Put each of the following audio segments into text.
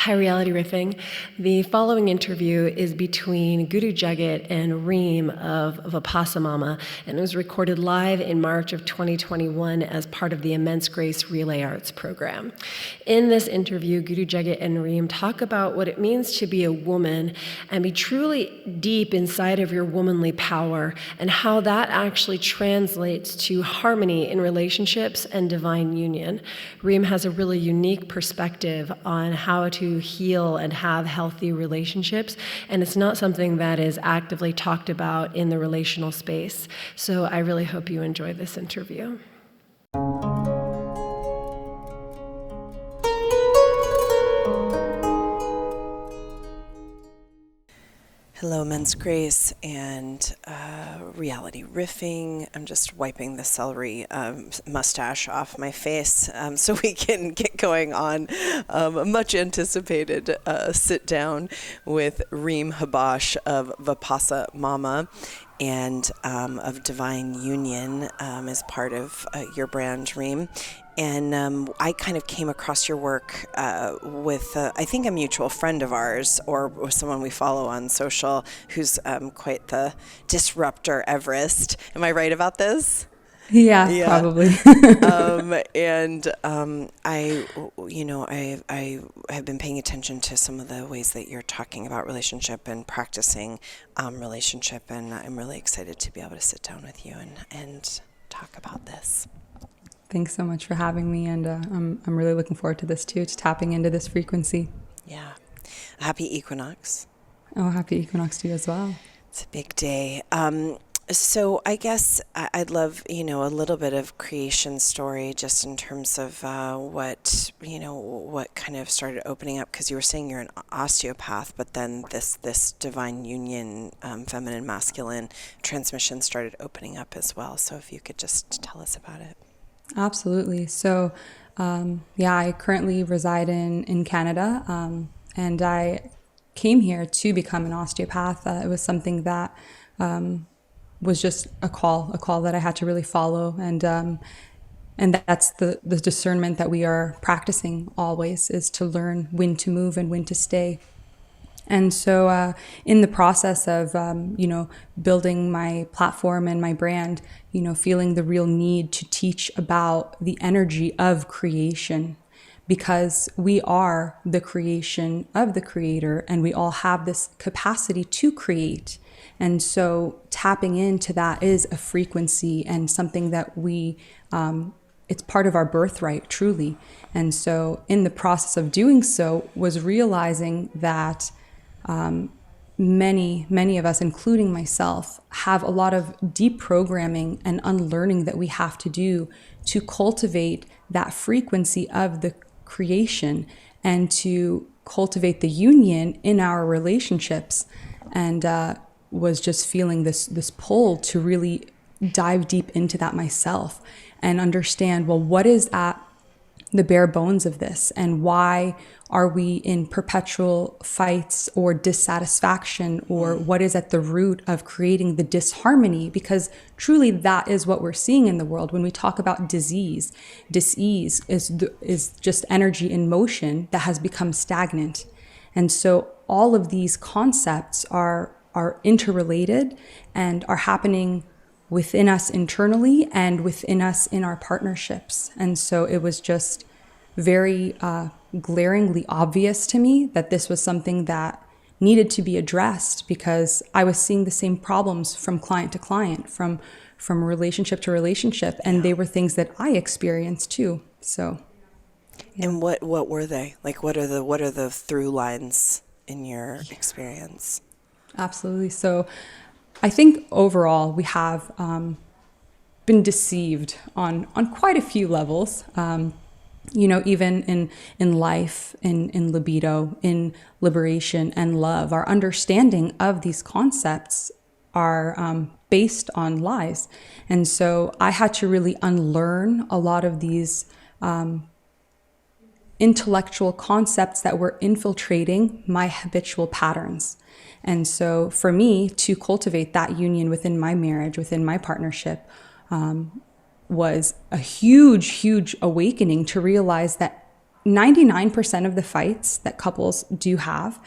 Hi, Reality Riffing. The following interview is between Guru Jagat and Reem of Vipassamama, and it was recorded live in March of 2021 as part of the Immense Grace Relay Arts program. In this interview, Guru Jagat and Reem talk about what it means to be a woman and be truly deep inside of your womanly power, and how that actually translates to harmony in relationships and divine union. Reem has a really unique perspective on how to heal and have healthy relationships, and it's not something that is actively talked about in the relational space. So I really hope you enjoy this interview. Hello, Men's Grace and Reality Riffing. I'm just wiping the celery mustache off my face so we can get going on a much anticipated sit down with Reem Habash of Vipassamama and of Divine Union as part of your brand, Reem. And I kind of came across your work with, I think, a mutual friend of ours, or someone we follow on social, who's quite the disruptor Everest. Am I right about this? Yeah, probably. I have been paying attention to some of the ways that you're talking about relationship and practicing relationship, and I'm really excited to be able to sit down with you and talk about this. Thanks so much for having me, and I'm really looking forward to this too, to tapping into this frequency. Yeah. Happy equinox. Oh, happy equinox to you as well. It's a big day. So I guess I'd love, a little bit of creation story, just in terms of what kind of started opening up, because you were saying you're an osteopath, but then this divine union, feminine, masculine transmission started opening up as well. So if you could just tell us about it. Absolutely. So, I currently reside in Canada, and I came here to become an osteopath. It was something that was just a call that I had to really follow, and that's the discernment that we are practicing always, is to learn when to move and when to stay. And so in the process of, building my platform and my brand, feeling the real need to teach about the energy of creation, because we are the creation of the creator, and we all have this capacity to create. And so tapping into that is a frequency and something that it's part of our birthright, truly. And so in the process of doing so, was realizing that many of us, including myself, have a lot of deprogramming and unlearning that we have to do to cultivate that frequency of the creation and to cultivate the union in our relationships. And was just feeling this pull to really dive deep into that myself and understand, well, what is at the bare bones of this, and why are we in perpetual fights or dissatisfaction, or what is at the root of creating the disharmony? Because truly that is what we're seeing in the world. When we talk about dis-ease is just energy in motion that has become stagnant. And so all of these concepts are interrelated and are happening within us internally and within us in our partnerships. And so it was just very glaringly obvious to me that this was something that needed to be addressed, because I was seeing the same problems from client to client, from relationship to relationship, and they were things that I experienced too. So, yeah. And what were they? Like, what are the through lines in your experience? Absolutely. So I think overall we have been deceived on quite a few levels, even in life, in libido, in liberation and love. Our understanding of these concepts are based on lies. And so I had to really unlearn a lot of these intellectual concepts that were infiltrating my habitual patterns. And so for me to cultivate that union within my marriage, within my partnership, was a huge awakening to realize that 99% of the fights that couples do have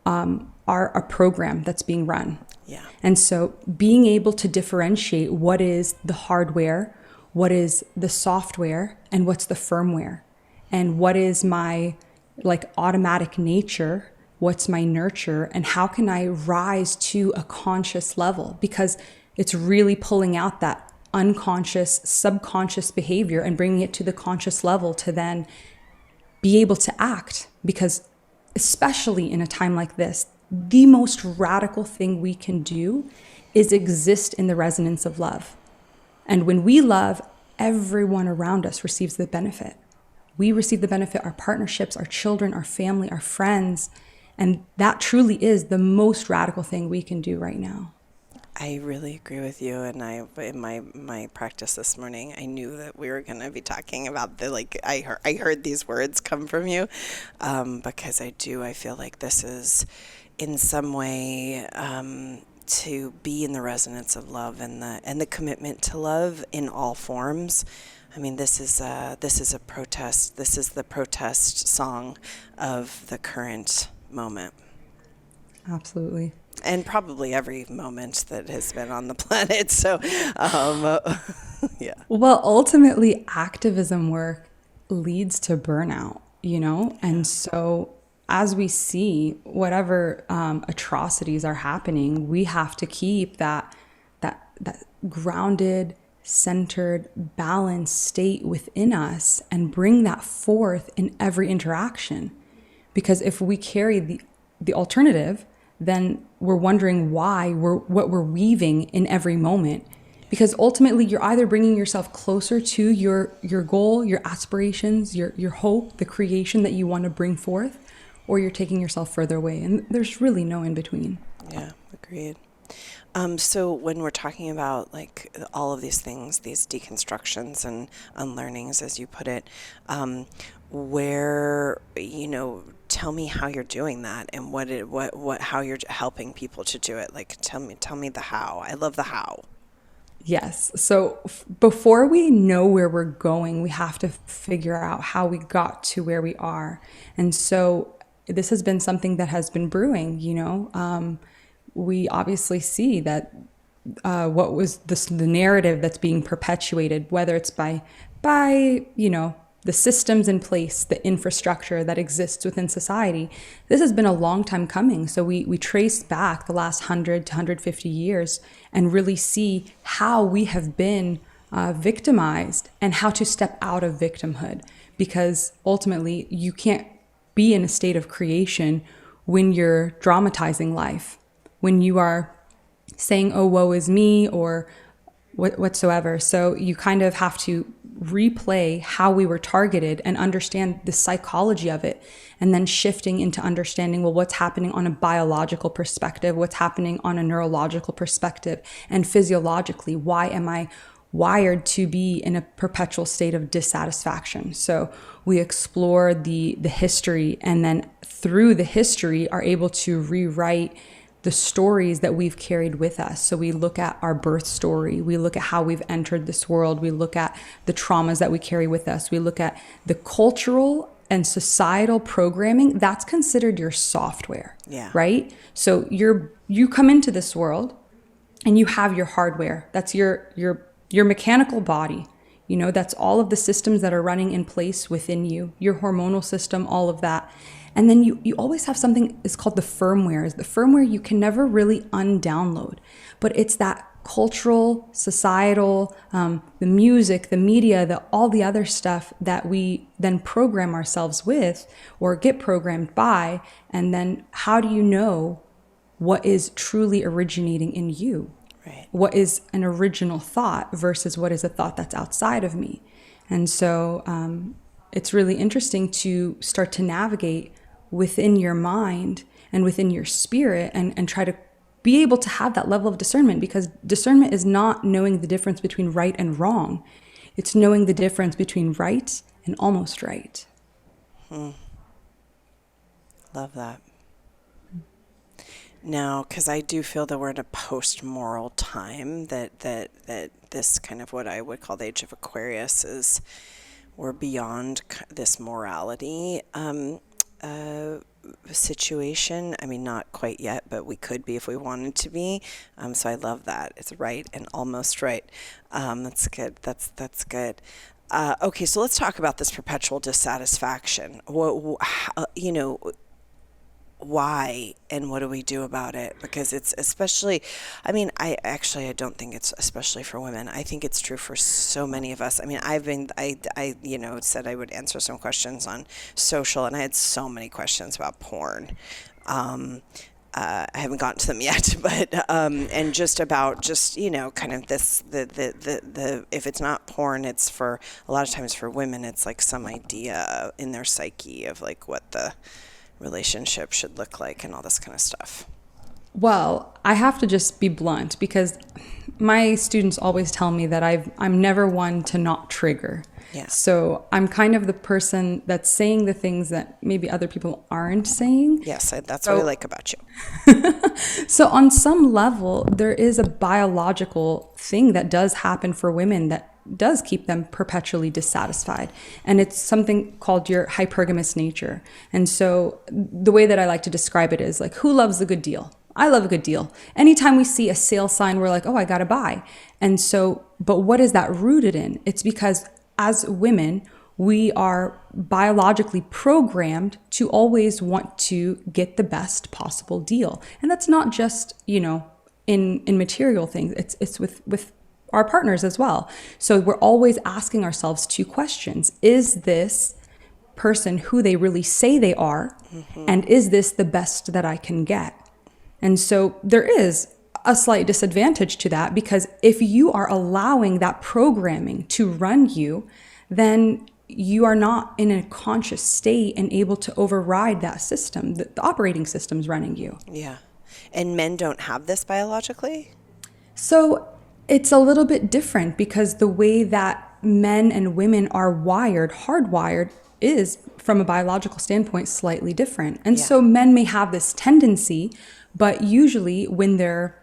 are a program that's being run. Yeah. And so being able to differentiate what is the hardware, what is the software, and what's the firmware, and what is my like automatic nature, what's my nurture, and how can I rise to a conscious level, because it's really pulling out that unconscious, subconscious behavior and bringing it to the conscious level to then be able to act. Because especially in a time like this, the most radical thing we can do is exist in the resonance of love. And when we love, everyone around us receives the benefit. We receive the benefit, our partnerships, our children, our family, our friends. And that truly is the most radical thing we can do right now. I really agree with you, and in my practice this morning, I knew that we were going to be talking about I heard these words come from you, because I feel like this is in some way to be in the resonance of love and the commitment to love in all forms. I mean, this is a protest. This is the protest song of the current moment. Absolutely. And probably every moment that has been on the planet. So, yeah. Well, ultimately, activism work leads to burnout, you know? And so as we see whatever atrocities are happening, we have to keep that grounded, centered, balanced state within us and bring that forth in every interaction. Because if we carry the alternative, then we're wondering what we're weaving in every moment. Because ultimately, you're either bringing yourself closer to your goal, your aspirations, your hope, the creation that you want to bring forth, or you're taking yourself further away. And there's really no in between. Yeah, agreed. So when we're talking about like all of these things, these deconstructions and unlearnings, as you put it, where, tell me how you're doing that and how you're helping people to do it. Like, tell me the how. I love the how. Yes. So before we know where we're going, we have to figure out how we got to where we are. And so this has been something that has been brewing, we obviously see that what was the narrative that's being perpetuated, whether it's by the systems in place, the infrastructure that exists within society. This has been a long time coming. So we trace back the last 100 to 150 years and really see how we have been victimized and how to step out of victimhood. Because ultimately, you can't be in a state of creation when you're dramatizing life, when you are saying, oh, woe is me, or whatsoever. So you kind of have to replay how we were targeted and understand the psychology of it, and then shifting into understanding, well, what's happening on a biological perspective, what's happening on a neurological perspective, and physiologically, why am I wired to be in a perpetual state of dissatisfaction? So we explore the history, and then through the history are able to rewrite the stories that we've carried with us. So we look at our birth story, we look at how we've entered this world, we look at the traumas that we carry with us, we look at the cultural and societal programming. That's considered your software, right? So you come into this world and you have your hardware. That's your mechanical body. That's all of the systems that are running in place within you, your hormonal system, all of that. And then you always have something is called the firmware. The firmware you can never really undownload, but it's that cultural, societal, the music, the media, all the other stuff that we then program ourselves with or get programmed by. And then how do you know what is truly originating in you? Right. What is an original thought versus what is a thought that's outside of me? And so it's really interesting to start to navigate within your mind and within your spirit and try to be able to have that level of discernment, because discernment is not knowing the difference between right and wrong. It's knowing the difference between right and almost right. Love that. Now, because I do feel that we're in a post-moral time, that this kind of what I would call the age of Aquarius is we're beyond this morality situation. I mean, not quite yet, but we could be if we wanted to be. So I love that. It's right and almost right. That's good. That's good. Okay, so let's talk about this perpetual dissatisfaction. Why and what do we do about it? Because it's especially, I mean, I don't think it's especially for women. I think it's true for so many of us. I mean, I said I would answer some questions on social, and I had so many questions about porn. I haven't gotten to them yet, but and just about kind of this the if it's not porn, it's for a lot of times for women, it's like some idea in their psyche of like what the relationship should look like and all this kind of stuff. Well, I have to just be blunt because my students always tell me that I'm never one to not trigger. Yeah. So I'm kind of the person that's saying the things that maybe other people aren't saying. Yes, that's what I like about you. So on some level, there is a biological thing that does happen for women that does keep them perpetually dissatisfied. And it's something called your hypergamous nature. And so the way that I like to describe it is like, who loves a good deal? I love a good deal. Anytime we see a sale sign, we're like, oh, I got to buy. And so, but what is that rooted in? It's because as women, we are biologically programmed to always want to get the best possible deal. And that's not just, in material things. It's with our partners as well. So we're always asking ourselves two questions. Is this person who they really say they are? Mm-hmm. And is this the best that I can get? And so there is a slight disadvantage to that, because if you are allowing that programming to run you, then you are not in a conscious state and able to override that system. The operating system's running you. Yeah. And men don't have this biologically? So it's a little bit different, because the way that men and women are hardwired, is from a biological standpoint slightly different. And so men may have this tendency, but usually when they're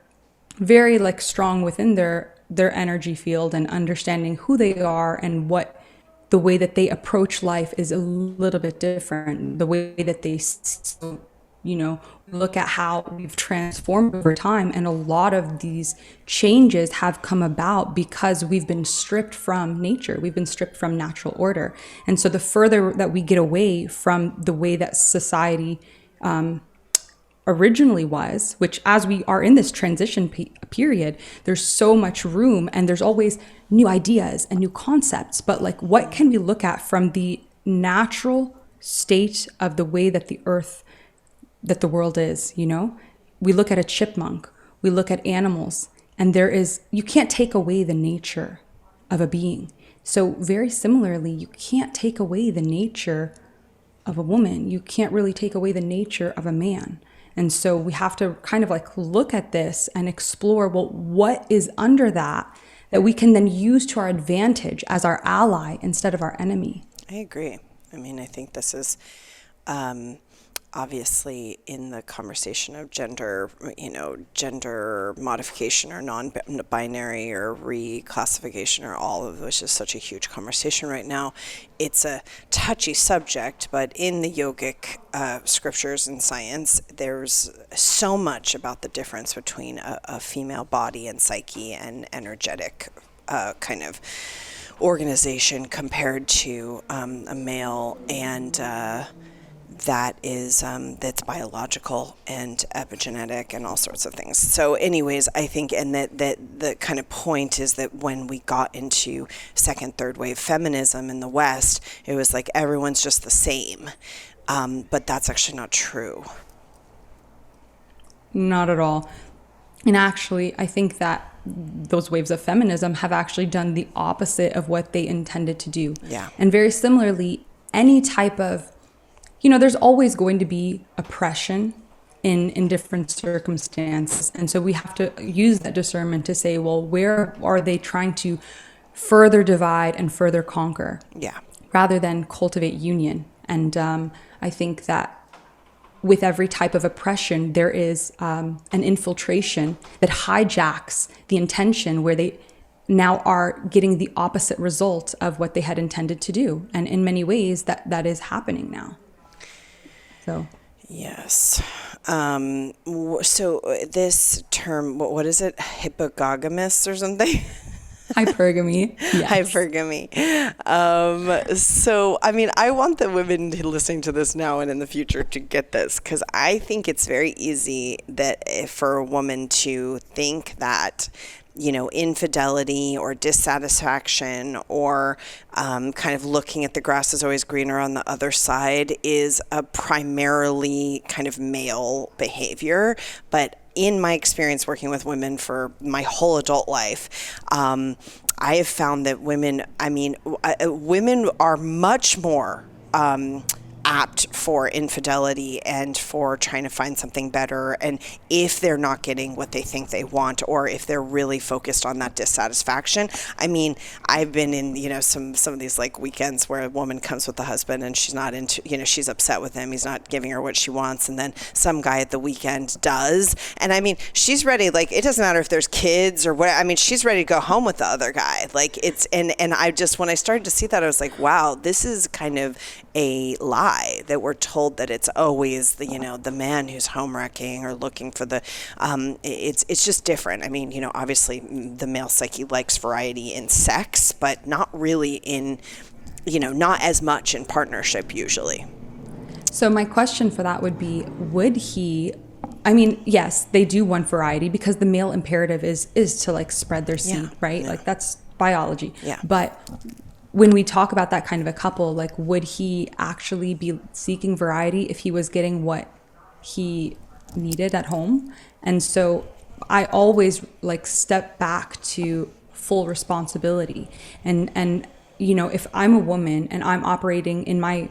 very strong within their energy field and understanding who they are and what the way that they approach life is a little bit different. The way that they look at how we've transformed over time. And a lot of these changes have come about because we've been stripped from nature. We've been stripped from natural order. And so the further that we get away from the way that society originally was, which as we are in this transition period, there's so much room and there's always new ideas and new concepts. But what can we look at from the natural state of the way that that the world is, We look at a chipmunk, we look at animals, and you can't take away the nature of a being. So very similarly, you can't take away the nature of a woman. You can't really take away the nature of a man. And so we have to kind of look at this and explore, well, what is under that we can then use to our advantage as our ally instead of our enemy. I agree. I mean, I think this is obviously in the conversation of gender, gender modification or non-binary or reclassification or all of which is such a huge conversation right now. It's a touchy subject, but in the yogic scriptures and science, there's so much about the difference between a female body and psyche and energetic kind of organization compared to a male, and that's biological and epigenetic and all sorts of things. So anyways, I think, and that the kind of point is that when we got into second, third wave feminism in the West, it was like everyone's just the same. But that's actually not true. Not at all. And actually, I think that those waves of feminism have actually done the opposite of what they intended to do. Yeah. And very similarly, any type of there's always going to be oppression in different circumstances. And so we have to use that discernment to say, well, where are they trying to further divide and further conquer? Yeah. Rather than cultivate union. And I think that with every type of oppression, there is an infiltration that hijacks the intention where now are getting the opposite result of what they had intended to do. And in many ways that is happening now. So Yes. So this term, what is it? Hypogogamous or something? hypergamy. Yes. Hypergamy. So, I mean, I want the women listening to this now and in the future to get this, because I think it's very easy that for a woman to think that, you know, infidelity or dissatisfaction or kind of looking at the grass is always greener on the other side is a primarily kind of male behavior. But in my experience working with women for my whole adult life, I have found that women are much more apt for infidelity and for trying to find something better, and if they're not getting what they think they want, or if they're really focused on that dissatisfaction. I mean, I've been in, you know, some of these like weekends where a woman comes with the husband and she's not into, you know, she's upset with him, he's not giving her what she wants, and then some guy at the weekend does, and I mean, she's ready, like, it doesn't matter if there's kids or what, I mean, she's ready to go home with the other guy, like, it's, and I just, when I started to see that, I was like, wow, this is kind of a lie, that we're told that it's always the, you know, the man who's home wrecking or looking for the, it's just different. I mean, you know, obviously the male psyche likes variety in sex, but not really in, you know, not as much in partnership usually. So my question for that would be, would he, I mean, yes, they do want variety because the male imperative is to like spread their seed, right? Yeah. Like that's biology. Yeah. But when we talk about that kind of a couple, like, would he actually be seeking variety if he was getting what he needed at home? And so I always like step back to full responsibility. And you know, if I'm a woman and I'm operating in my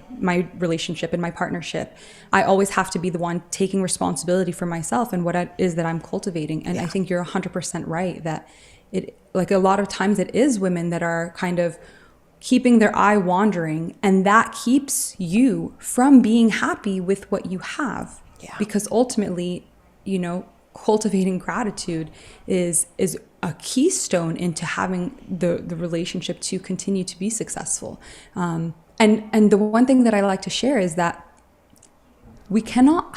relationship, in my partnership, I always have to be the one taking responsibility for myself and what it is that I'm cultivating. And I think you're 100% right that it, like, a lot of times it is women that are kind of keeping their eye wandering, and that keeps you from being happy with what you have. Yeah. Because ultimately, you know, cultivating gratitude is a keystone into having the relationship to continue to be successful. And the one thing that I like to share is that we cannot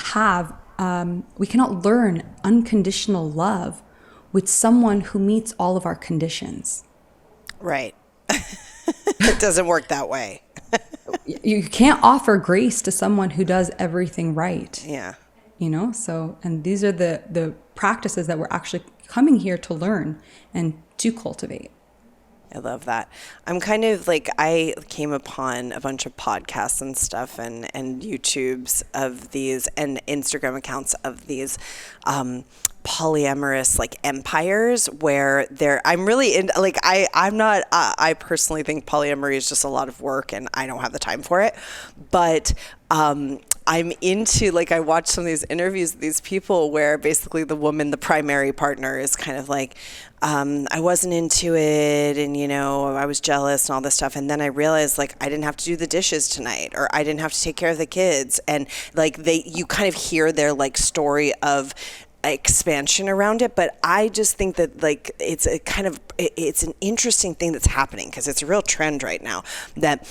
learn unconditional love with someone who meets all of our conditions. Right. It doesn't work that way. You can't offer grace to someone who does everything right. Yeah. You know, so, and these are the practices that we're actually coming here to learn and to cultivate. I love that. I'm kind of like, I came upon a bunch of podcasts and stuff and YouTubes of these and Instagram accounts of these polyamorous like empires where I'm really in, like, I personally think polyamory is just a lot of work and I don't have the time for it. But I'm into, like, I watch some of these interviews with these people where basically the woman, the primary partner, is kind of like, I wasn't into it, and, you know, I was jealous and all this stuff. And then I realized, like, I didn't have to do the dishes tonight, or I didn't have to take care of the kids. And like, you kind of hear their like story of expansion around it. But I just think that, like, it's an interesting thing that's happening, because it's a real trend right now that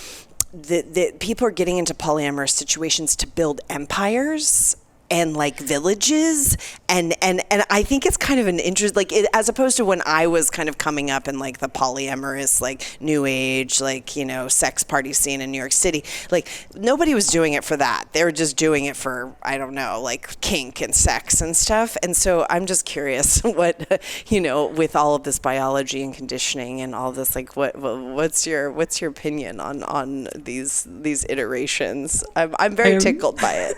the people are getting into polyamorous situations to build empires and like villages, and I think it's kind of an interest, like, it, as opposed to when I was kind of coming up in like the polyamorous, like, new age, like, you know, sex party scene in New York City. Like, nobody was doing it for that. They were just doing it for, I don't know, like kink and sex and stuff. And so I'm just curious what, you know, with all of this biology and conditioning and all this, like, what's your opinion on these iterations? I'm very tickled by it.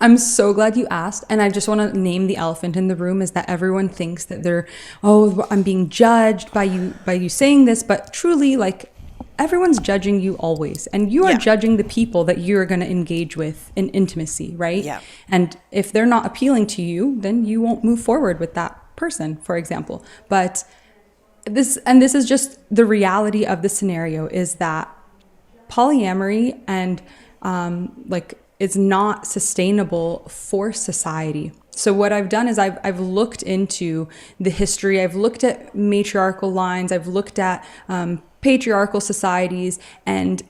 I'm so glad you asked. And I just want to name the elephant in the room, is that everyone thinks that I'm being judged by you saying this, but truly, like, everyone's judging you always. And you are judging the people that you're going to engage with in intimacy, right? Yeah. And if they're not appealing to you, then you won't move forward with that person, for example. But this is just the reality of the scenario, is that polyamory and like, it's not sustainable for society. So what I've done is I've looked into the history. I've looked at matriarchal lines. I've looked at patriarchal societies. And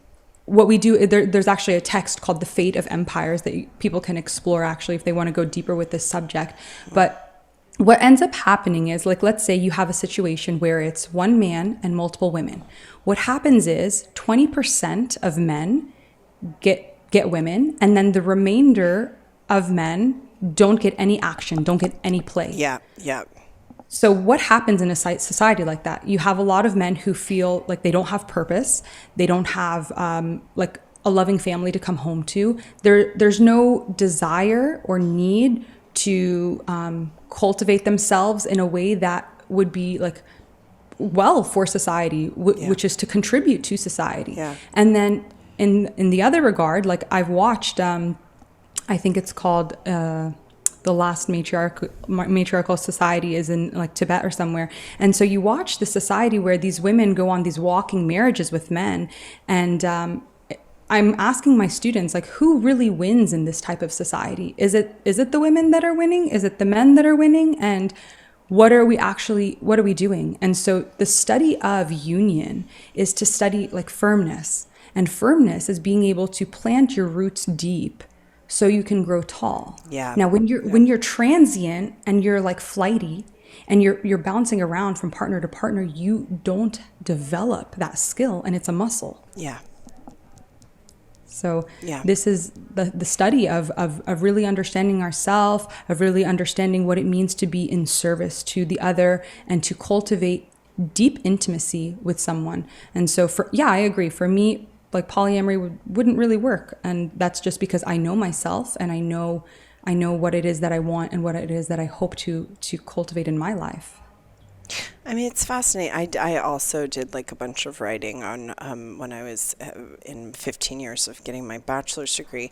what we do, there's actually a text called The Fate of Empires that people can explore actually if they want to go deeper with this subject. But what ends up happening is, like, let's say you have a situation where it's one man and multiple women. What happens is 20% of men get women, and then the remainder of men don't get any action, don't get any play. Yeah. So what happens in a society like that? You have a lot of men who feel like they don't have purpose. They don't have like a loving family to come home to. There's no desire or need to cultivate themselves in a way that would be like well for society, which is to contribute to society. Yeah. And then in the other regard, like I've watched, I think it's called the last matriarchal society is in like Tibet or somewhere. And so you watch the society where these women go on these walking marriages with men. And I'm asking my students, like, who really wins in this type of society? Is it the women that are winning? Is it the men that are winning? And what are we doing? And so the study of union is to study like firmness. And firmness is being able to plant your roots deep so you can grow tall. Yeah. Now, when you're transient and you're like flighty and you're bouncing around from partner to partner, you don't develop that skill, and it's a muscle. Yeah. So Yeah. this is the study of really understanding ourselves, of really understanding what it means to be in service to the other and to cultivate deep intimacy with someone. And so I agree. For me, like polyamory wouldn't really work. And that's just because I know myself and I know what it is that I want and what it is that I hope to cultivate in my life. I mean, it's fascinating. I also did like a bunch of writing on when I was in 15 years of getting my bachelor's degree.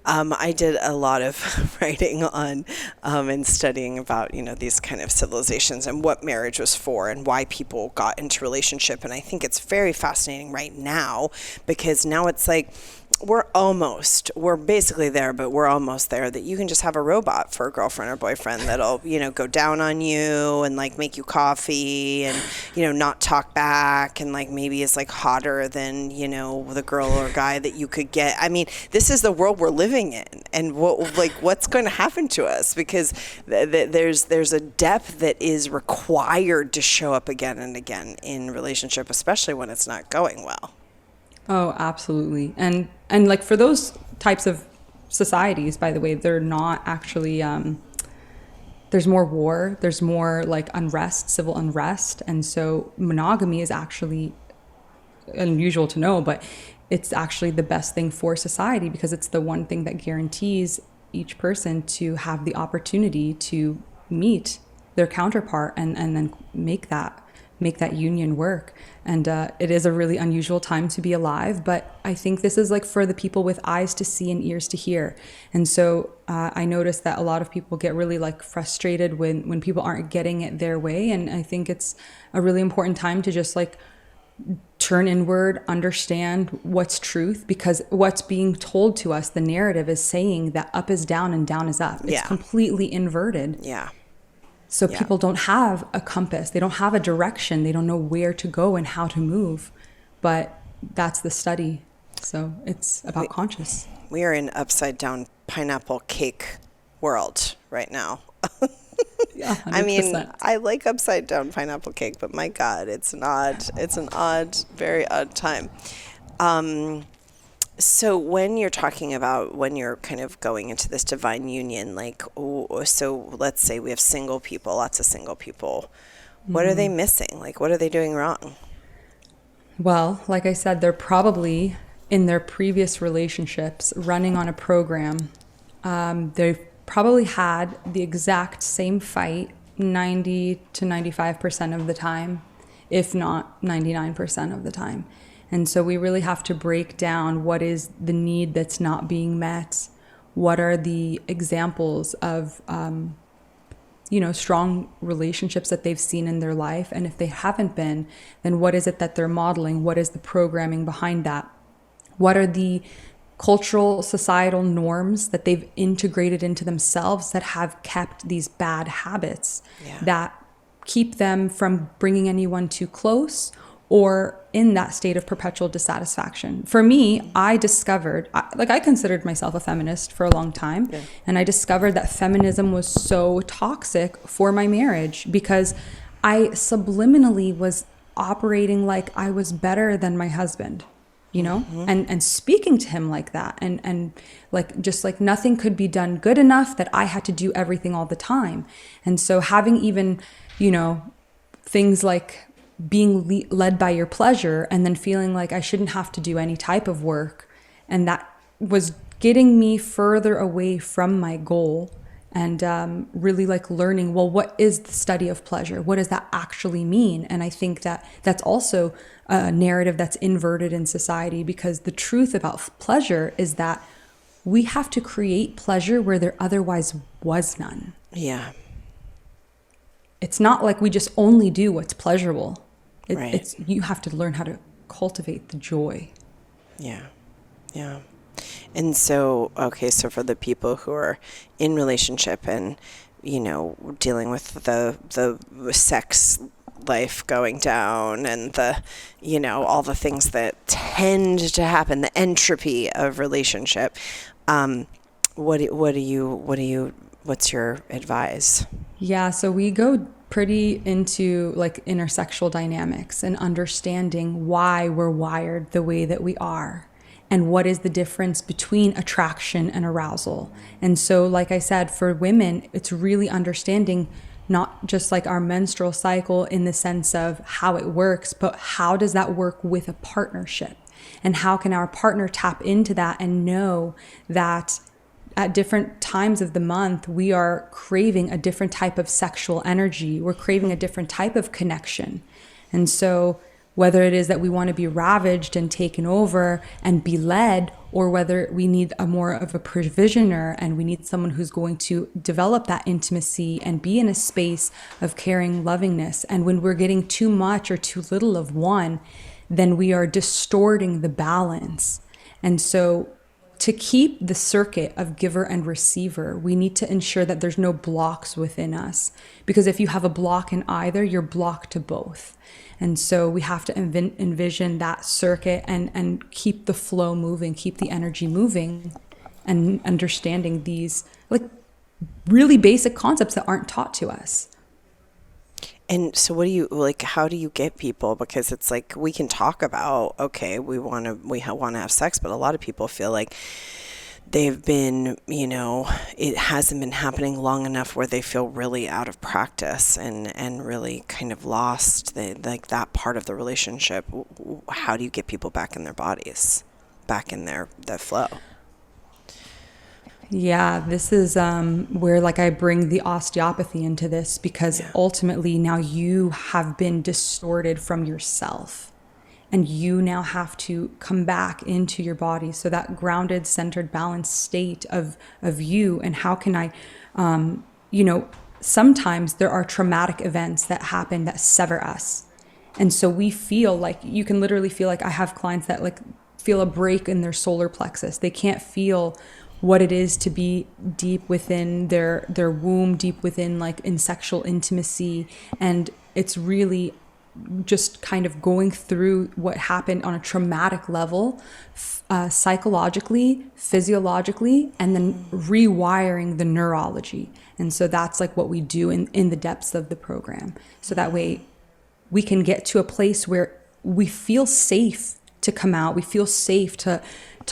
I did a lot of writing on and studying about, these kind of civilizations and what marriage was for and why people got into relationship. And I think it's very fascinating right now because now it's like, we're basically there, but we're almost there that you can just have a robot for a girlfriend or boyfriend that'll, go down on you and like make you coffee and, not talk back and like maybe is like hotter than, the girl or guy that you could get. I mean, this is the world we're living in, and what's going to happen to us because there's a depth that is required to show up again and again in relationship, especially when it's not going well. Oh, absolutely. And like for those types of societies, by the way, they're not actually, there's more war, there's more like unrest, civil unrest. And so monogamy is actually unusual to know, but it's actually the best thing for society because it's the one thing that guarantees each person to have the opportunity to meet their counterpart and then make that union work. And it is a really unusual time to be alive, but I think this is like for the people with eyes to see and ears to hear. And so I noticed that a lot of people get really like frustrated when people aren't getting it their way. And I think it's a really important time to just like turn inward, understand what's truth, because what's being told to us, the narrative is saying that up is down and down is up. It's completely inverted. Yeah. So people don't have a compass. They don't have a direction. They don't know where to go and how to move. But that's the study. So it's about conscious. We are in upside down pineapple cake world right now. Yeah, 100%. I mean, I like upside down pineapple cake, but my God, it's an very odd time. So when you're talking about when you're kind of going into this divine union, like, so let's say we have lots of single people. What are they missing? Like, what are they doing wrong? Well, like I said, they're probably in their previous relationships running on a program. They've probably had the exact same fight 90 to 95% of the time, if not 99% of the time. And so we really have to break down what is the need that's not being met. What are the examples of, strong relationships that they've seen in their life? And if they haven't been, then what is it that they're modeling? What is the programming behind that? What are the cultural, societal norms that they've integrated into themselves that have kept these bad habits that keep them from bringing anyone too close or in that state of perpetual dissatisfaction. For me, I discovered, I considered myself a feminist for a long time, and I discovered that feminism was so toxic for my marriage because I subliminally was operating like I was better than my husband, you know, and speaking to him like that, and like just like nothing could be done good enough, that I had to do everything all the time. And so having even, you know, things like being led by your pleasure and then feeling like I shouldn't have to do any type of work, and that was getting me further away from my goal. And really like learning, well, what is the study of pleasure? What does that actually mean? And I think that that's also a narrative that's inverted in society, because the truth about pleasure is that we have to create pleasure where there otherwise was none. Yeah. It's not like we just only do what's pleasurable. Right. It's you have to learn how to cultivate the joy. Yeah. Yeah. And so, okay, so for the people who are in relationship and, you know, dealing with the sex life going down and the, you know, all the things that tend to happen, the entropy of relationship, what's your advice? Yeah, so we go pretty into like intersexual dynamics and understanding why we're wired the way that we are. And what is the difference between attraction and arousal? And so, like I said, for women, it's really understanding not just like our menstrual cycle in the sense of how it works, but how does that work with a partnership? And how can our partner tap into that and know that at different times of the month, we are craving a different type of sexual energy. We're craving a different type of connection. And so whether it is that we want to be ravaged and taken over and be led, or whether we need a more of a provisioner and we need someone who's going to develop that intimacy and be in a space of caring lovingness. And when we're getting too much or too little of one, then we are distorting the balance. And so to keep the circuit of giver and receiver, we need to ensure that there's no blocks within us. Because if you have a block in either, you're blocked to both. And so we have to envision that circuit and keep the flow moving, keep the energy moving, and understanding these like really basic concepts that aren't taught to us. And so what do you, like, how do you get people? Because it's like, we can talk about, okay, we want to have sex, but a lot of people feel like they've been, you know, it hasn't been happening long enough where they feel really out of practice and really kind of lost like that part of the relationship. How do you get people back in their bodies, back in their flow? Yeah, this is where like I bring the osteopathy into this, because ultimately now you have been distorted from yourself. And you now have to come back into your body. So that grounded, centered, balanced state of you. And how can I, you know, sometimes there are traumatic events that happen that sever us. And so we feel like, you can literally feel like, I have clients that like feel a break in their solar plexus. They can't feel what it is to be deep within their womb, deep within like in sexual intimacy. And it's really just kind of going through what happened on a traumatic level, psychologically, physiologically, and then rewiring the neurology. And so that's like what we do in the depths of the program. So that way we can get to a place where we feel safe to come out. We feel safe to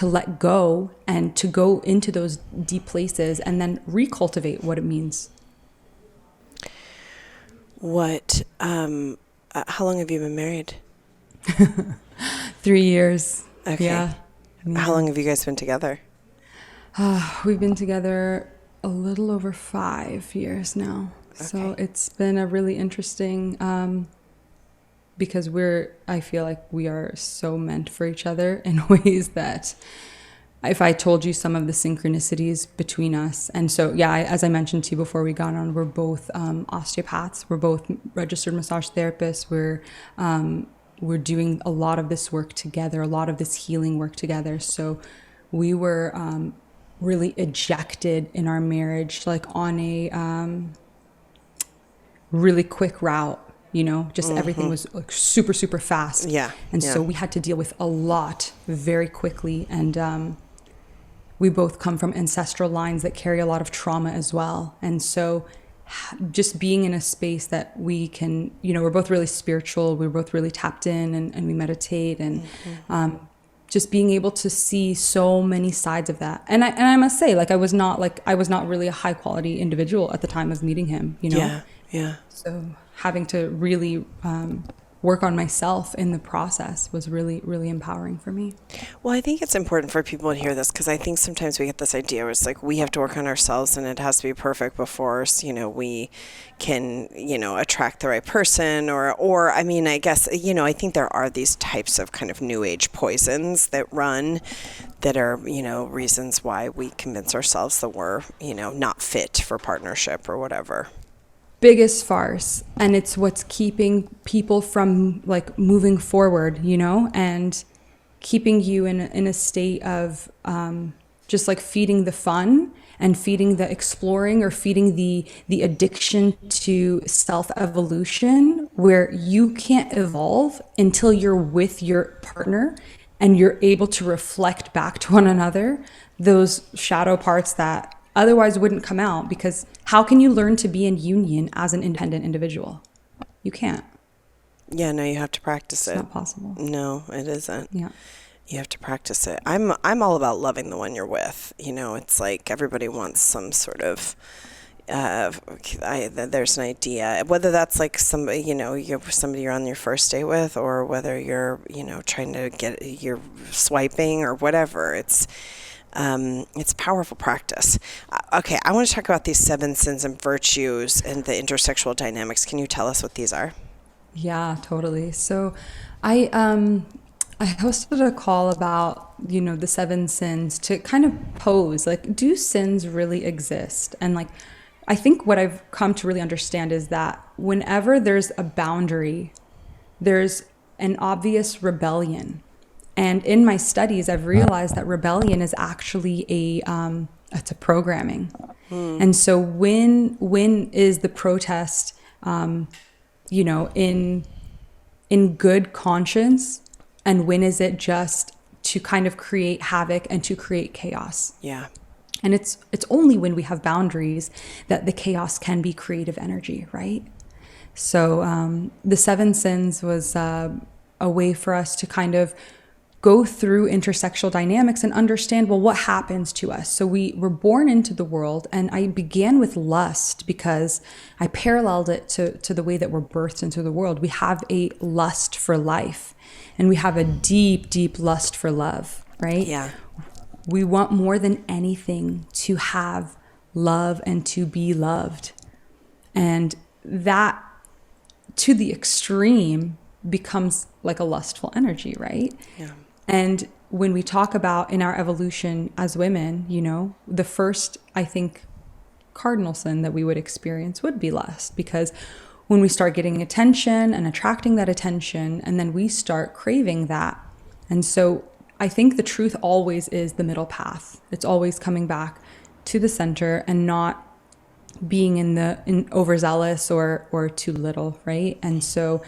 let go and to go into those deep places and then recultivate what it means. How long have you been married? 3 years. Okay. Yeah. How long have you guys been together? We've been together a little over 5 years now. Okay. So it's been a really interesting, because I feel like we are so meant for each other in ways that if I told you some of the synchronicities between us. And so, yeah, as I mentioned to you before we got on, we're both osteopaths. We're both registered massage therapists. We're doing a lot of this work together, a lot of this healing work together. So we were really ejected in our marriage, like on a really quick route, just everything was like super, super fast. Yeah. And so we had to deal with a lot very quickly. And we both come from ancestral lines that carry a lot of trauma as well. And so just being in a space that we can, we're both really spiritual, we're both really tapped in, and we meditate, and just being able to see so many sides of that. And I must say, I was not really a high quality individual at the time of meeting him, Yeah. So having to really work on myself in the process was really, really empowering for me. Well, I think it's important for people to hear this, because I think sometimes we get this idea where it's like we have to work on ourselves and it has to be perfect before, we can, attract the right person, or I mean, I guess, I think there are these types of kind of new age poisons that run that are, reasons why we convince ourselves that we're, not fit for partnership or whatever. Biggest farce, and it's what's keeping people from moving forward, and keeping you in a state of just feeding the fun and feeding the exploring, or feeding the addiction to self-evolution, where you can't evolve until you're with your partner and you're able to reflect back to one another those shadow parts that otherwise wouldn't come out. Because how can you learn to be in union as an independent individual? You can't. Yeah, no, you have to practice it. It's not possible. No, it isn't. Yeah. You have to practice it. I'm all about loving the one you're with. It's like everybody wants some sort of there's an idea, whether that's like somebody, you're somebody you're on your first date with, or whether you're, trying to you're swiping or whatever. It's powerful practice. Okay, I want to talk about these 7 sins and virtues and the intersexual dynamics. Can you tell us what these are? Yeah, totally. So I hosted a call about, the 7 sins, to kind of pose, do sins really exist? And I think what I've come to really understand is that whenever there's a boundary, there's an obvious rebellion. And in my studies, I've realized that rebellion is actually it's a programming. And so when is the protest, in good conscience, and when is it just to kind of create havoc and to create chaos? Yeah. And it's only when we have boundaries that the chaos can be creative energy, right? So the 7 sins was a way for us to kind of go through intersexual dynamics and understand, well, what happens to us? So we were born into the world, and I began with lust because I paralleled it to the way that we're birthed into the world. We have a lust for life, and we have a deep, deep lust for love, right? Yeah. We want more than anything to have love and to be loved. And that, to the extreme, becomes like a lustful energy, right? Yeah. And when we talk about in our evolution as women, the first, I think, cardinal sin that we would experience would be lust. Because when we start getting attention and attracting that attention, and then we start craving that. And so I think the truth always is the middle path. It's always coming back to the center and not being in overzealous or too little, right? And so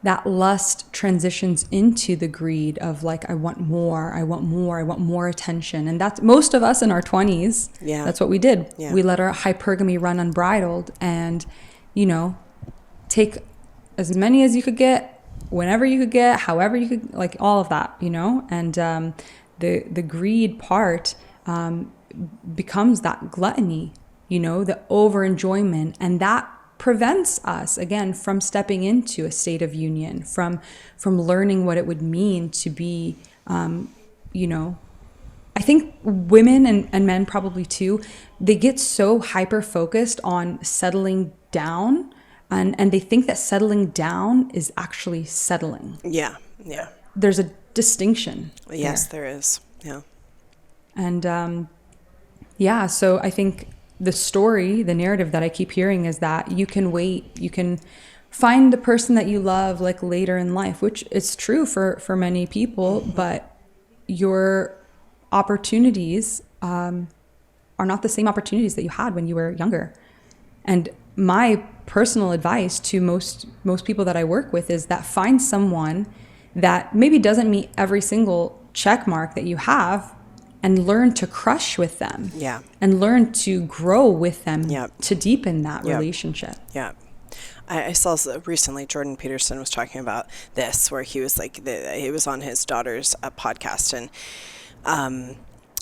that lust transitions into the greed of I want more, I want more, I want more attention. And that's most of us in our 20s. Yeah. That's what we did. Yeah. We let our hypergamy run unbridled and, take as many as you could get, whenever you could get, however you could, all of that, and the greed part becomes that gluttony, the over enjoyment, and that prevents us again from stepping into a state of union, from learning what it would mean to be, I think women and men probably too, they get so hyper focused on settling down. And they think that settling down is actually settling. Yeah. Yeah. There's a distinction. Yes, there is. Yeah. And so I think the narrative that I keep hearing is that you can wait, you can find the person that you love later in life, which is true for many people, but you're opportunities are not the same opportunities that you had when you were younger. And my personal advice to most people that I work with is that find someone that maybe doesn't meet every single check mark that you have, and learn to crush with them. Yeah. And learn to grow with them. Yep. To deepen that Yep. relationship. Yeah. I saw recently Jordan Peterson was talking about this, where he was like, he was on his daughter's podcast, and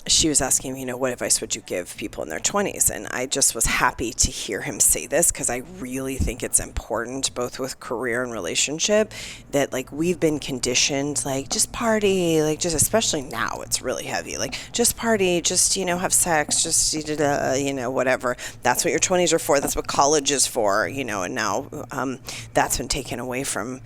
she was asking him, what advice would you give people in their 20s? And I just was happy to hear him say this, because I really think it's important, both with career and relationship, that like we've been conditioned, like just party, like just, especially now it's really heavy, like just party, just, have sex, just, whatever. That's what your 20s are for. That's what college is for, and now that's been taken away from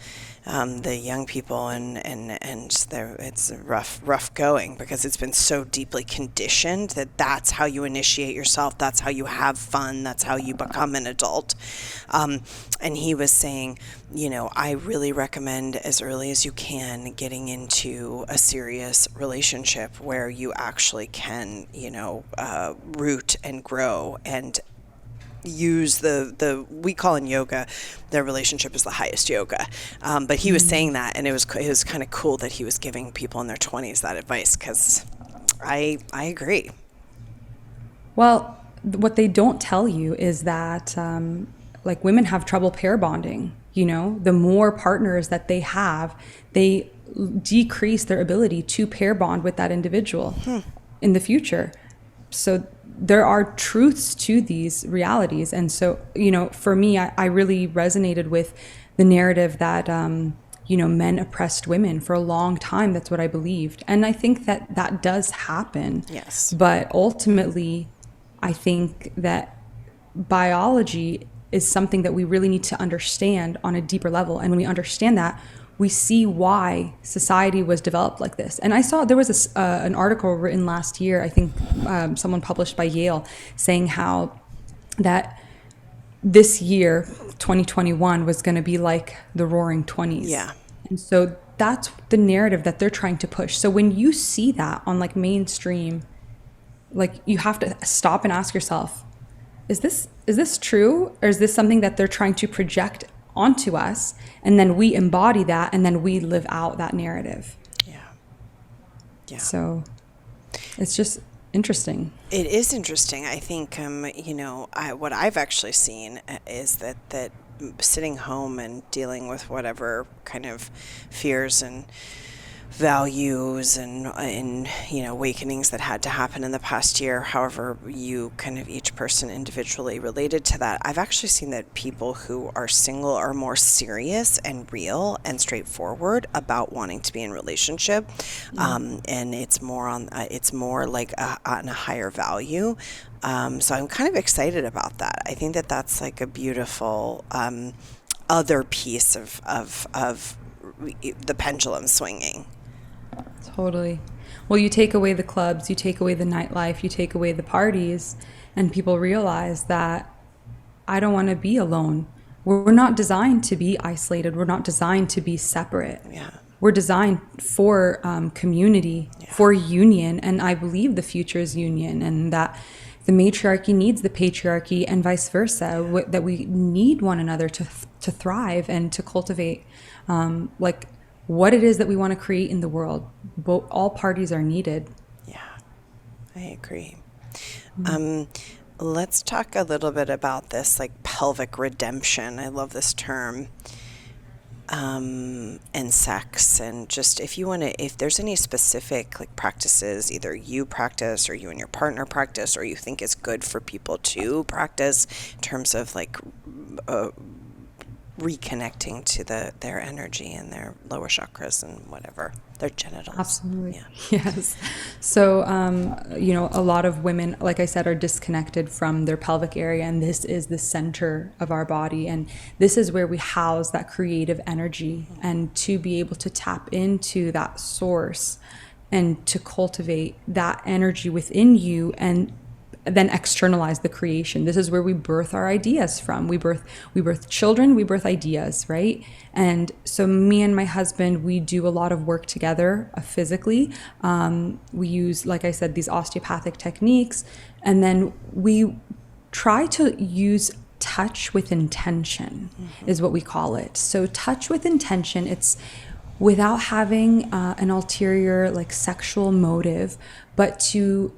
the young people, and it's rough going, because it's been so deeply conditioned that that's how you initiate yourself, that's how you have fun, that's how you become an adult. And he was saying, I really recommend as early as you can getting into a serious relationship where you actually can, root and grow and use we call in yoga, the relationship is the highest yoga. But he was saying that, and it was kind of cool that he was giving people in their 20s that advice, because I agree. Well, what they don't tell you is that like women have trouble pair bonding. The more partners that they have, they decrease their ability to pair bond with that individual in the future. So there are truths to these realities. And so, for me, I really resonated with the narrative that, men oppressed women for a long time. That's what I believed. And I think that does happen. Yes. But ultimately, I think that biology is something that we really need to understand on a deeper level. And when we understand that, we see why society was developed like this. And I saw there was an article written last year, I think someone published by Yale, saying how that this year, 2021, was going to be like the Roaring 20s. Yeah. And so that's the narrative that they're trying to push. So when you see that on like mainstream, like you have to stop and ask yourself, is this true? Or is this something that they're trying to project onto us, and then we embody that, and then we live out that narrative? Yeah. So it's just interesting. It is interesting. I think, what I've actually seen is that sitting home and dealing with whatever kind of fears and values and awakenings that had to happen in the past year, however you kind of each person individually related to that, I've actually seen that people who are single are more serious and real and straightforward about wanting to be in relationship. And it's more like on a higher value. So I'm kind of excited about that. I think that that's like a beautiful other piece of the pendulum swinging. Totally. Well, you take away the clubs, you take away the nightlife, you take away the parties, and people realize that I don't want to be alone. We're not designed to be isolated. We're not designed to be separate. Yeah. We're designed for community, for union, and I believe the future is union, and that the matriarchy needs the patriarchy, and vice versa. That we need one another to thrive and to cultivate, what it is that we want to create in the world. All parties are needed. Yeah, I agree. Let's talk a little bit about this, like pelvic redemption. I love this term. And sex, and just if there's any specific like practices either you practice or you and your partner practice, or you think is good for people to practice in terms of like reconnecting to their energy and their lower chakras and whatever, their genitals. Absolutely. Yeah. Yes. So, a lot of women, like I said, are disconnected from their pelvic area, and this is the center of our body. And this is where we house that creative energy, and to be able to tap into that source and to cultivate that energy within you, and then externalize the creation. This is where we birth our ideas from. We birth children, we birth ideas, right? And so me and my husband, we do a lot of work together physically. We use, like I said, these osteopathic techniques, and then we try to use touch with intention, is what we call it. So touch with intention, it's without having an ulterior like sexual motive, but to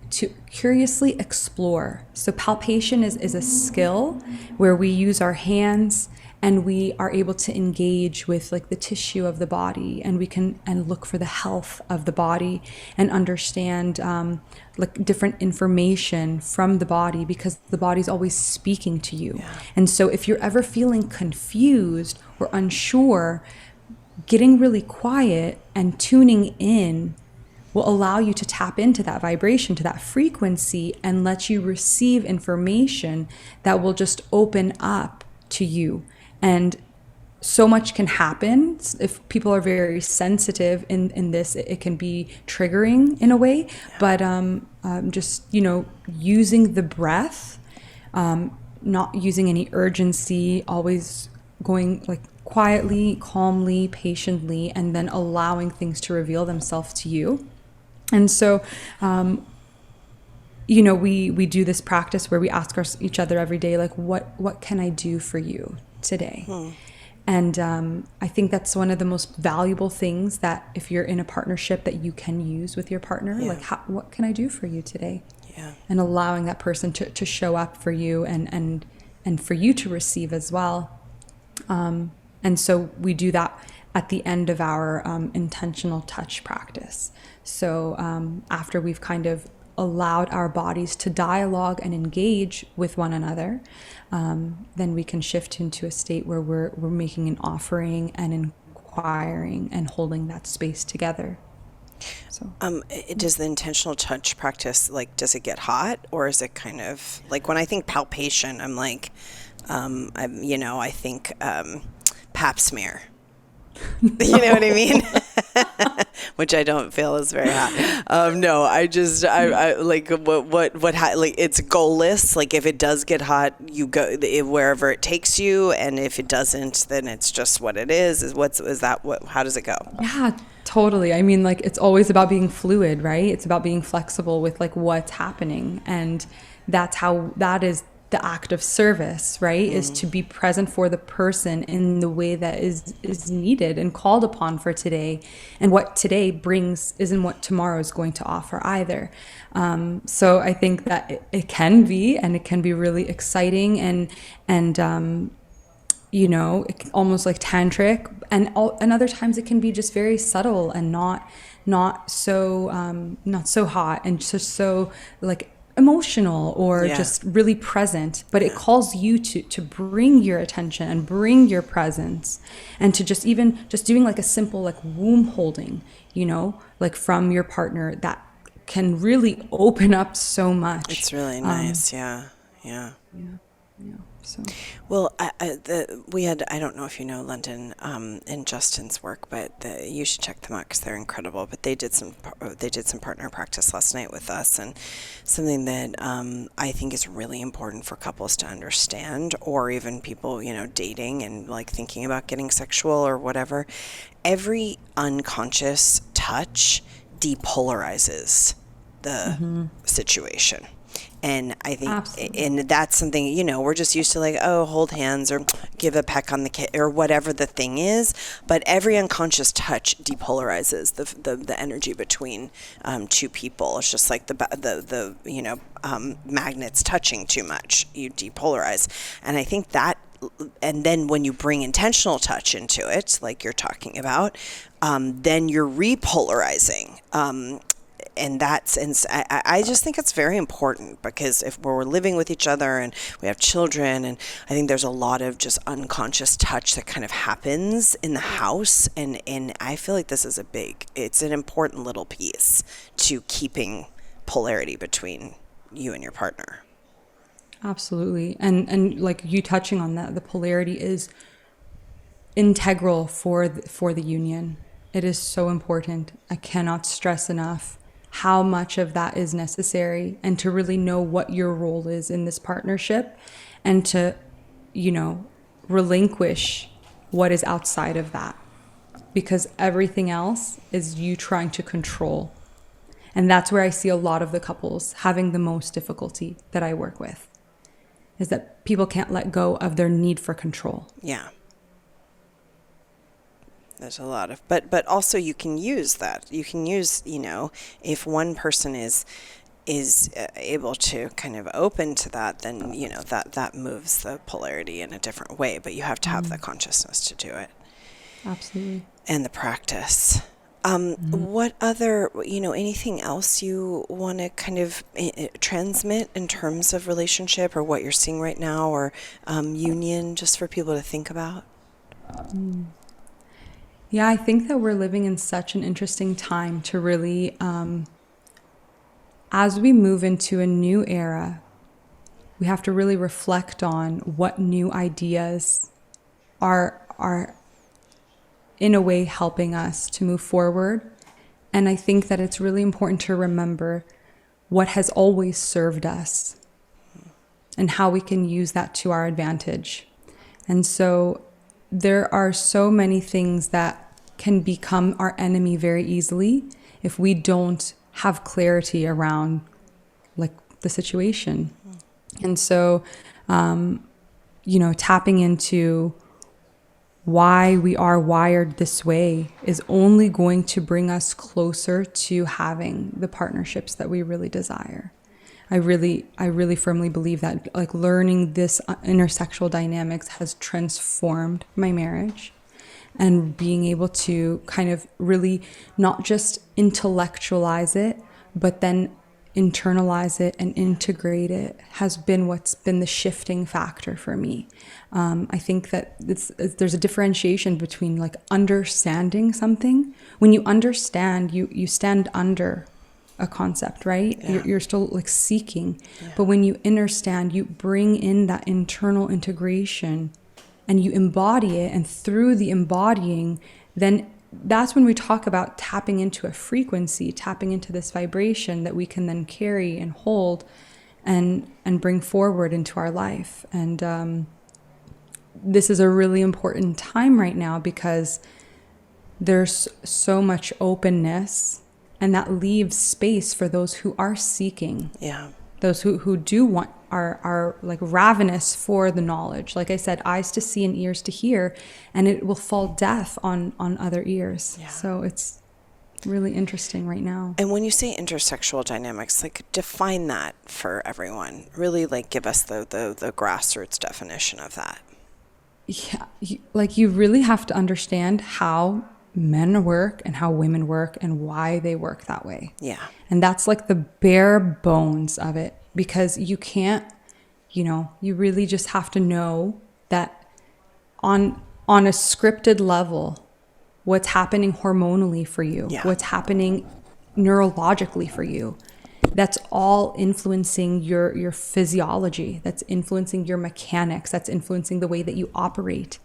curiously explore. So palpation is a skill where we use our hands and we are able to engage with like the tissue of the body, and we can and look for the health of the body and understand like different information from the body, because the body's always speaking to you. Yeah. And so if you're ever feeling confused or unsure, getting really quiet and tuning in will allow you to tap into that vibration, to that frequency, and let you receive information that will just open up to you. And so much can happen if people are very sensitive in this. It can be triggering in a way, but just, you know, using the breath, not using any urgency, always going like quietly, calmly, patiently, and then allowing things to reveal themselves to you. And so, you know, we do this practice where we ask each other every day, like, what can I do for you today? And I think that's one of the most valuable things that if you're in a partnership that you can use with your partner, like, what can I do for you today? Yeah. And allowing that person to show up for you and for you to receive as well. And so we do that at the end of our intentional touch practice. So after we've kind of allowed our bodies to dialogue and engage with one another, then we can shift into a state where we're making an offering and inquiring and holding that space together. So does the intentional touch practice, like, does it get hot, or is it kind of like, when I think palpation, I'm like, I think pap smear. You know what I mean? Which I don't feel is very hot. No, I like what like, it's goalless. Like, if it does get hot, you go wherever it takes you, and if it doesn't, then it's just what it is. How does it go? Yeah, totally. I mean, like, it's always about being fluid, right? It's about being flexible with like what's happening, and that is the act of service, right? Is to be present for the person in the way that is needed and called upon for today. And what today brings isn't what tomorrow is going to offer either. So I think that it can be really exciting and you know, almost like tantric, and other times it can be just very subtle and not so hot and just so like emotional or just really present, but it calls you to bring your attention and bring your presence, and to just doing like a simple like womb holding, you know, like from your partner, that can really open up so much. It's really nice. Yeah. So. Well, we had, I don't know if you know London and Justin's work, but you should check them out because they're incredible. But they did some partner practice last night with us, and something that I think is really important for couples to understand, or even people, you know, dating and like thinking about getting sexual or whatever. Every unconscious touch depolarizes the situation. And I think, absolutely. And that's something, you know, we're just used to like, oh, hold hands or give a peck on the kid or whatever the thing is. But every unconscious touch depolarizes the energy between two people. It's just like the magnets touching too much, you depolarize. And I think that, and then when you bring intentional touch into it, like you're talking about, then you're repolarizing. And I just think it's very important, because if we're living with each other and we have children, and I think there's a lot of just unconscious touch that kind of happens in the house, and I feel like this is it's an important little piece to keeping polarity between you and your partner. Absolutely. And like you touching on that, the polarity is integral for the union. It is so important. I cannot stress enough how much of that is necessary, and to really know what your role is in this partnership, and to, relinquish what is outside of that, because everything else is you trying to control. And that's where I see a lot of the couples having the most difficulty that I work with, is that people can't let go of their need for control. Yeah. There's a lot of, but also you can use that. You can use, if one person is able to kind of open to that, then, that moves the polarity in a different way, but you have to have the consciousness to do it. Absolutely. And the practice. What other, anything else you want to kind of transmit in terms of relationship, or what you're seeing right now, or union, just for people to think about? Yeah, I think that we're living in such an interesting time to really, as we move into a new era, we have to really reflect on what new ideas are in a way helping us to move forward. And I think that it's really important to remember what has always served us and how we can use that to our advantage. And so there are so many things that can become our enemy very easily if we don't have clarity around the situation. And so, tapping into why we are wired this way is only going to bring us closer to having the partnerships that we really desire. I really firmly believe that learning this intersexual dynamics has transformed my marriage, and being able to kind of really not just intellectualize it, but then internalize it and integrate it has been what's been the shifting factor for me. I think that there's a differentiation between understanding something. When you understand, you stand under a concept, right? Yeah. You're still seeking. Yeah. But when you understand, you bring in that internal integration and you embody it. And through the embodying, then that's when we talk about tapping into a frequency, tapping into this vibration that we can then carry and hold and bring forward into our life. And this is a really important time right now, because there's so much openness, and that leaves space for those who are seeking. Yeah. Those who do want, are ravenous for the knowledge. Like I said, eyes to see and ears to hear, and it will fall deaf on other ears. Yeah. So it's really interesting right now. And when you say intersexual dynamics, define that for everyone. Really, give us the grassroots definition of that. Yeah, you really have to understand how men work and how women work and why they work that way. Yeah. And that's the bare bones of it, because you can't, you really just have to know that on a scripted level, what's happening hormonally for you, what's happening neurologically for you, that's all influencing your physiology, that's influencing your mechanics, that's influencing the way that you operate.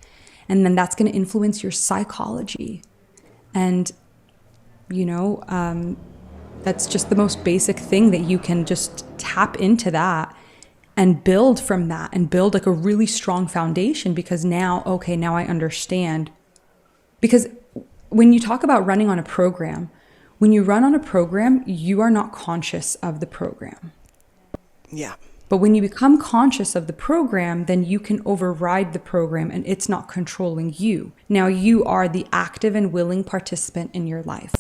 And then that's going to influence your psychology. And, that's just the most basic thing, that you can just tap into that and build from that, and build a really strong foundation, because now I understand. Because when you talk about running on a program, when you run on a program, you are not conscious of the program. Yeah. But when you become conscious of the program, then you can override the program, and it's not controlling you. Now you are the active and willing participant in your life.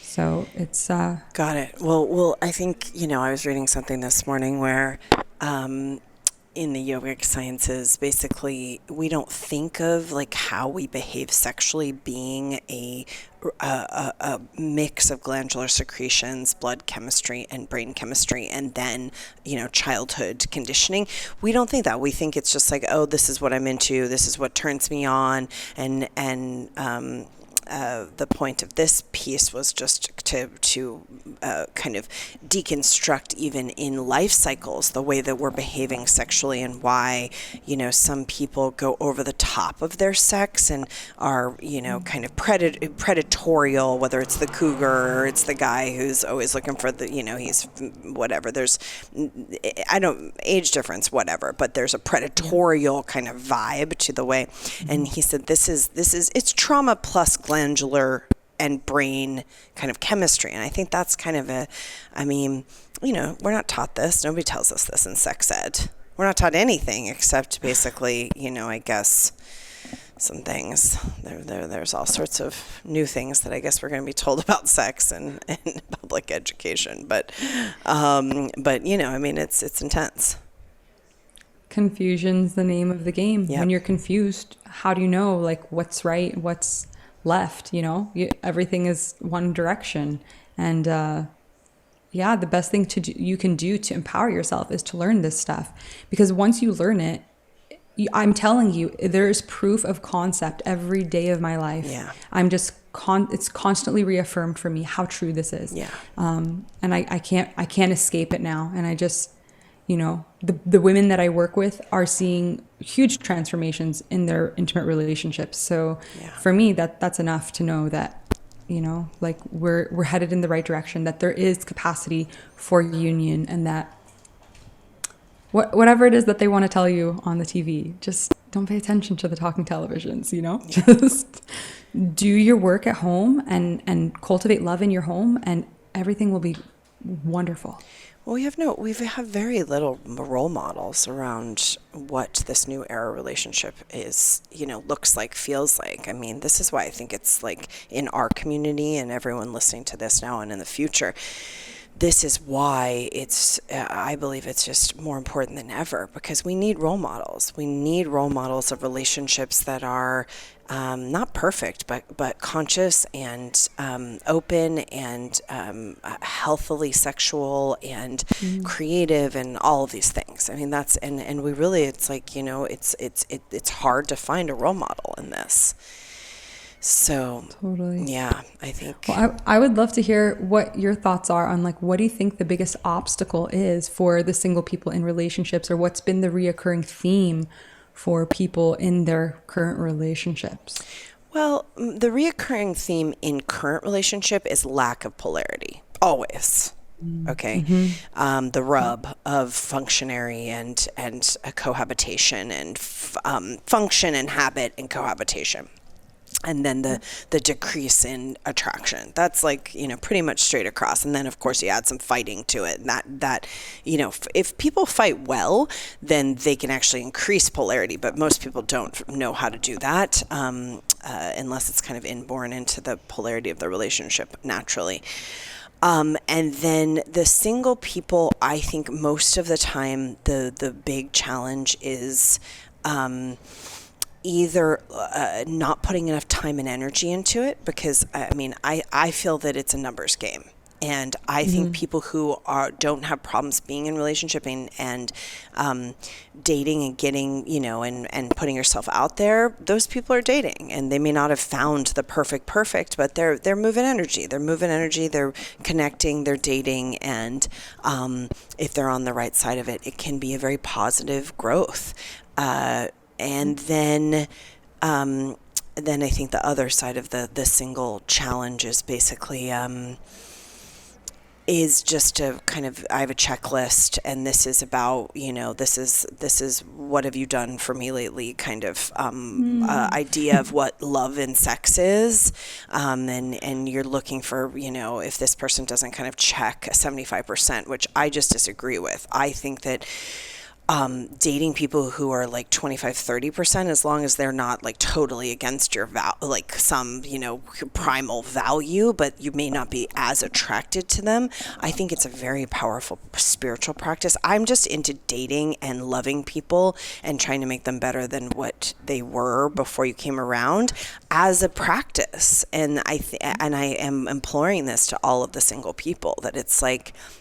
So it's... Got it. Well, I think, I was reading something this morning where in the yogic sciences, basically, we don't think of how we behave sexually being a mix of glandular secretions, blood chemistry, and brain chemistry, and then, childhood conditioning. We don't think that. We think it's just this is what I'm into, this is what turns me on, and the point of this piece was just to kind of deconstruct even in life cycles the way that we're behaving sexually, and why, some people go over the top of their sex and are, kind of predatorial, whether it's the cougar or it's the guy who's always looking for the, he's whatever. There's, I don't, age difference, whatever, but there's a predatorial kind of vibe to the way. And he said, it's trauma plus glandular and brain kind of chemistry. And I think that's kind of we're not taught this. Nobody tells us this in sex ed. We're not taught anything except basically, I guess some things. There's all sorts of new things that I guess we're going to be told about sex in public education. But it's intense. Confusion's the name of the game. Yep. When you're confused, how do you know what's right, what's left? Everything is one direction. And the best thing you can do to empower yourself is to learn this stuff, because once you learn it, I'm telling you, there's proof of concept every day of my life. Yeah. I'm just it's constantly reaffirmed for me how true this is. Yeah. And I can't escape it now. And I just, the women that I work with are seeing huge transformations in their intimate relationships. So for me, that's enough to know that, we're headed in the right direction, that there is capacity for union, and that whatever it is that they want to tell you on the TV, just don't pay attention to the talking televisions, just do your work at home and cultivate love in your home, and everything will be wonderful. Well, we have very little role models around what this new era relationship is, looks like, feels like. I mean, this is why I think it's like in our community and everyone listening to this now and in the future, this is why I believe it's just more important than ever, because we need role models. We need role models of relationships that are not perfect, but conscious and open and healthily sexual and creative and all of these things. I mean, that's and we really, it's like, it's hard to find a role model in this. So totally. Yeah, I think. Well, I would love to hear what your thoughts are on what do you think the biggest obstacle is for the single people in relationships, or what's been the reoccurring theme for people in their current relationships? Well, the reoccurring theme in current relationship is lack of polarity, always. Okay. Mm-hmm. The rub of functionary and a cohabitation, and function and habit and cohabitation. And then the decrease in attraction. That's pretty much straight across. And then of course you add some fighting to it. And that if people fight well, then they can actually increase polarity. But most people don't know how to do that unless it's kind of inborn into the polarity of the relationship naturally. And then the single people, I think most of the time the big challenge is either not putting enough time and energy into it, because I feel that it's a numbers game. And I think people who don't have problems being in relationship and dating and getting, and putting yourself out there, those people are dating, and they may not have found the perfect, but they're moving energy. They're connecting, they're dating, and if they're on the right side of it, it can be a very positive growth. And then I think the other side of the single challenge is basically is just a kind of, I have a checklist, and this is about, this is what have you done for me lately kind of idea of what love and sex is, and you're looking for, if this person doesn't kind of check 75%, which I just disagree with. I think that dating people who are 25-30%, as long as they're not totally against your some primal value, but you may not be as attracted to them, I think it's a very powerful spiritual practice. I'm just into dating and loving people and trying to make them better than what they were before you came around as a practice. And I am imploring this to all of the single people, that it's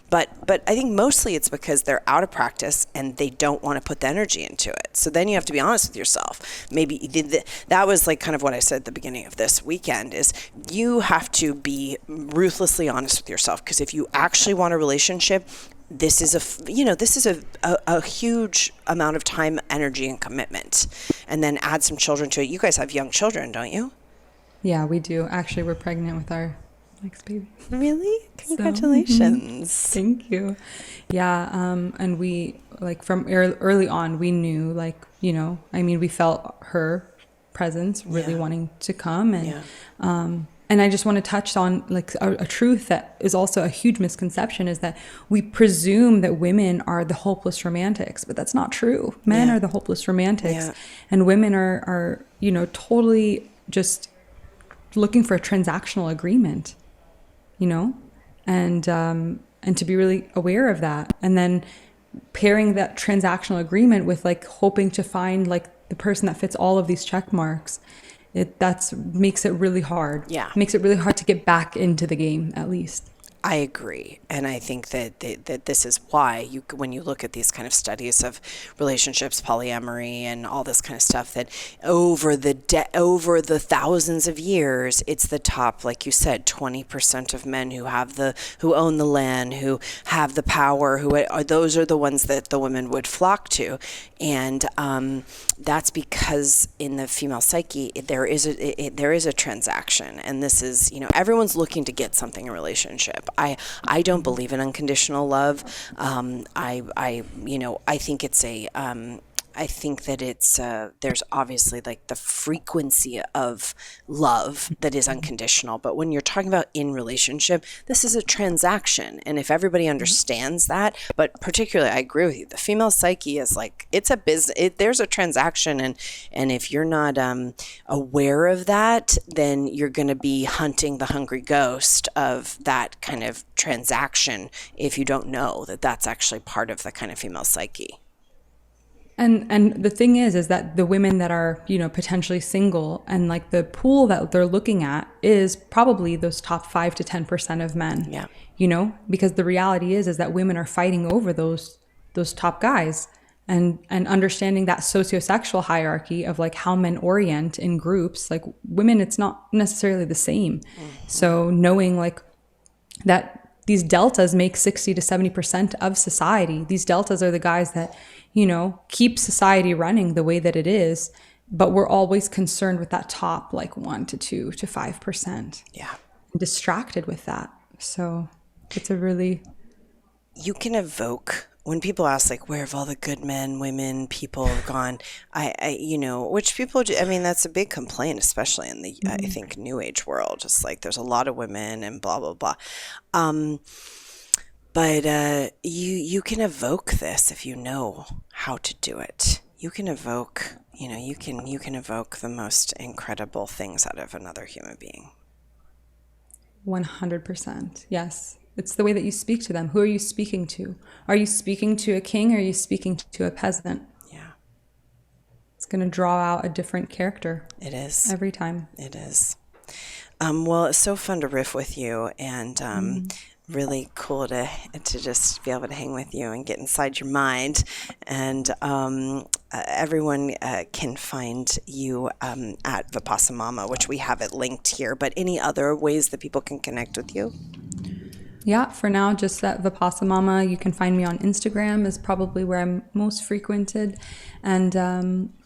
but I think mostly it's because they're out of practice and they don't want to put the energy into it. So then you have to be honest with yourself. Maybe that was like kind of what I said at the beginning of this weekend, is you have to be ruthlessly honest with yourself, because if you actually want a relationship, this is a huge amount of time, energy, and commitment. And then add some children to it. You guys have young children, don't you? Yeah, we do. Actually, we're pregnant with our next baby. Really? Congratulations. Thank you. Yeah, and we, like, from early on, we knew, like, we felt her presence really wanting to come. And I just want to touch on, like, a truth that is also a huge misconception, is that we presume that women are the hopeless romantics, but that's not true. Men are the hopeless romantics, and women are totally just looking for a transactional agreement, and to be really aware of that, and then pairing that transactional agreement with, like, hoping to find, like, the person that fits all of these check marks. That's makes it really hard. Yeah. Makes it really hard to get back into the game, at least. I agree. And I think that this is why when you look at these kind of studies of relationships, polyamory, and all this kind of stuff, that over the thousands of years, it's the top, like you said, 20% of men who own the land, who have the power, those are the ones that the women would flock to. And that's because in the female psyche, there is a transaction. And this is, everyone's looking to get something in a relationship. I don't believe in unconditional love. I think that it's there's obviously, like, the frequency of love that is unconditional, but when you're talking about in relationship, this is a transaction. And if everybody understands that, but particularly, I agree with you, the female psyche is like, it's a business. There's a transaction, and if you're not aware of that, then you're going to be hunting the hungry ghost of that kind of transaction if you don't know that that's actually part of the kind of female psyche. And the thing is that the women that are, potentially single, and, like, the pool that they're looking at is probably those top 5 to 10% of men. Yeah. Because the reality is that women are fighting over those top guys, and understanding that sociosexual hierarchy of, like, how men orient in groups. Like, women, it's not necessarily the same. Mm-hmm. So knowing, like, that these deltas make 60 to 70% of society. These deltas are the guys that, keep society running the way that it is, but we're always concerned with that top, like, 1 to 2 to 5%. Yeah. Distracted with that. So it's a really... You can evoke, when people ask, like, where have all the good men, women, people gone? Which people, that's a big complaint, especially in the, I think, New Age world. Just like, there's a lot of women and blah, blah, blah. But you can evoke this if you know how to do it. You can evoke, you can evoke the most incredible things out of another human being. 100%. Yes. It's the way that you speak to them. Who are you speaking to? Are you speaking to a king, or are you speaking to a peasant? Yeah. It's going to draw out a different character. It is. Every time. It is. Well, it's so fun to riff with you, and really cool to just be able to hang with you and get inside your mind. And everyone can find you at Vipassamama, which we have it linked here. But any other ways that people can connect with you? Yeah, for now, just at Vipassamama. You can find me on Instagram, is probably where I'm most frequented. And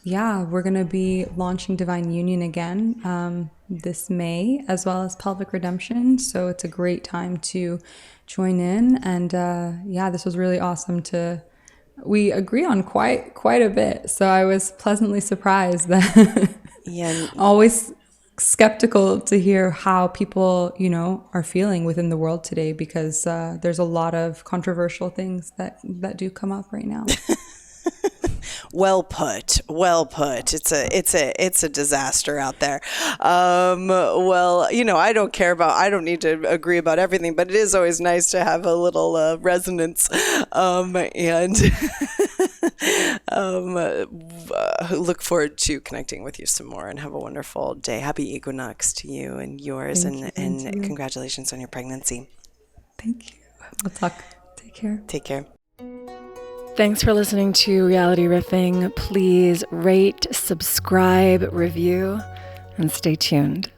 we're going to be launching Divine Union again this May, as well as Pelvic Redemption. So it's a great time to join in. And this was really awesome we agree on quite a bit. So I was pleasantly surprised that always skeptical to hear how people, are feeling within the world today, because there's a lot of controversial things that do come up right now. Well put. It's a disaster out there. I don't need to agree about everything, but it is always nice to have a little resonance. Look forward to connecting with you some more, and have a wonderful day. Happy equinox to you and yours. Thank you. Congratulations on your pregnancy. Thank you. We'll talk. Take care. Take care. Thanks for listening to Reality Riffing. Please rate, subscribe, review, and stay tuned.